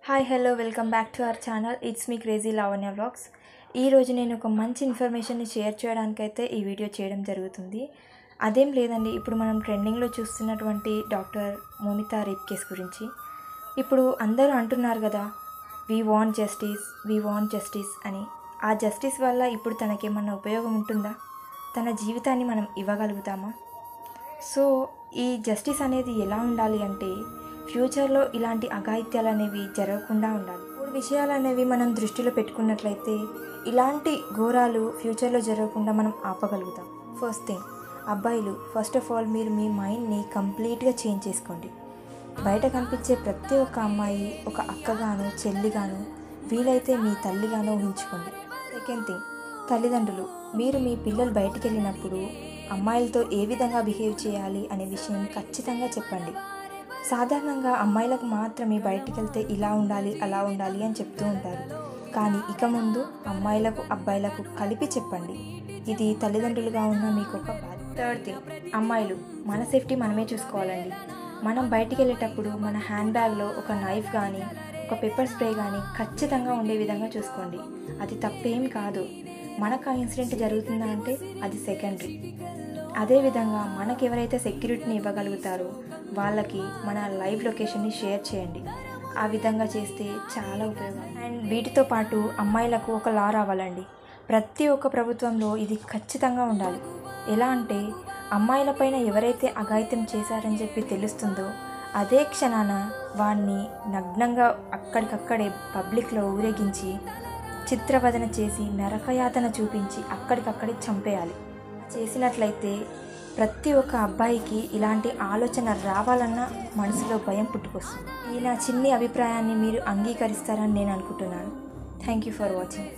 Hi hello welcome back to our channel. It's me crazy Lavanya vlogs. ఈరోజు నేను ఒక మంచి ఇన్ఫర్మేషన్ని షేర్ చేయడానికైతే ఈ వీడియో చేయడం జరుగుతుంది. అదేం లేదండి, ఇప్పుడు మనం ట్రెండింగ్లో చూస్తున్నటువంటి డాక్టర్ మోమితా రేప్ కేస్ గురించి. ఇప్పుడు అందరూ అంటున్నారు కదా, వీ వాంట్ జస్టిస్ అని. ఆ జస్టిస్ వల్ల ఇప్పుడు తనకేమన్నా ఉపయోగం ఉంటుందా? తన జీవితాన్ని మనం ఇవ్వగలుగుతామా? సో ఈ జస్టిస్ అనేది ఎలా ఉండాలి అంటే, ఫ్యూచర్లో ఇలాంటి అఘాయిత్యాలు అనేవి జరగకుండా ఉండాలి. 3 విషయాలు అనేవి మనం దృష్టిలో పెట్టుకున్నట్లయితే ఇలాంటి ఘోరాలు ఫ్యూచర్లో జరగకుండా మనం ఆపగలుగుతాం. ఫస్ట్ థింగ్, అబ్బాయిలు ఫస్ట్ ఆఫ్ ఆల్ మీరు మీ మైండ్ని కంప్లీట్గా చేంజ్ చేసుకోండి. బయట కనిపించే ప్రతి ఒక్క అమ్మాయి ఒక అక్కగాను, చెల్లిగాను, వీలైతే మీ తల్లిగాను ఊహించుకోండి. సెకండ్ థింగ్, తల్లిదండ్రులు మీరు మీ పిల్లలు బయటికి వెళ్ళినప్పుడు అమ్మాయిలతో ఏ విధంగా బిహేవ్ చేయాలి అనే విషయం ఖచ్చితంగా చెప్పండి. సాధారణంగా అమ్మాయిలకు మాత్రమే బయటికి వెళ్తే ఇలా ఉండాలి, అలా ఉండాలి అని చెప్తూ ఉంటారు. కానీ ఇక ముందు అమ్మాయిలకు, అబ్బాయిలకు కలిపి చెప్పండి. ఇది తల్లిదండ్రులుగా ఉన్న మీకు ఒక బాధ్యత. థర్డ్ థింగ్, అమ్మాయిలు మన సేఫ్టీ మనమే చూసుకోవాలండి. మనం బయటికి వెళ్ళేటప్పుడు మన హ్యాండ్ బ్యాగ్లో ఒక నైఫ్ కానీ, ఒక పెప్పర్ స్ప్రే కానీ ఖచ్చితంగా ఉండే విధంగా చూసుకోండి. అది తప్పేం కాదు. మనకు ఆ ఇన్సిడెంట్ జరుగుతుందా అంటే అది సెకండరీ. అదేవిధంగా మనకు ఎవరైతే సెక్యూరిటీని ఇవ్వగలుగుతారో వాళ్ళకి మన లైవ్ లొకేషన్ని షేర్ చేయండి. ఆ విధంగా చేస్తే చాలా ఉపయోగం. అండ్ వీటితో పాటు అమ్మాయిలకు ఒక లా రావాలండి. ప్రతి ఒక్క ప్రభుత్వంలో ఇది ఖచ్చితంగా ఉండాలి. ఎలా అంటే, అమ్మాయిలపైన ఎవరైతే అఘాయిత్యం చేశారని చెప్పి తెలుస్తుందో అదే క్షణాన వాడిని నగ్నంగా అక్కడికక్కడే పబ్లిక్లో ఊరేగించి చిత్రవదన చేసి నరకయాతన చూపించి అక్కడికక్కడే చంపేయాలి. చేసినట్లయితే ప్రతి ఒక్క అబ్బాయికి ఇలాంటి ఆలోచన రావాలన్న మనసులో భయం పుట్టుకొస్తుంది. ఈ నా చిన్ని అభిప్రాయాన్ని మీరు అంగీకరిస్తారని నేను అనుకుంటున్నాను. Thank you for watching.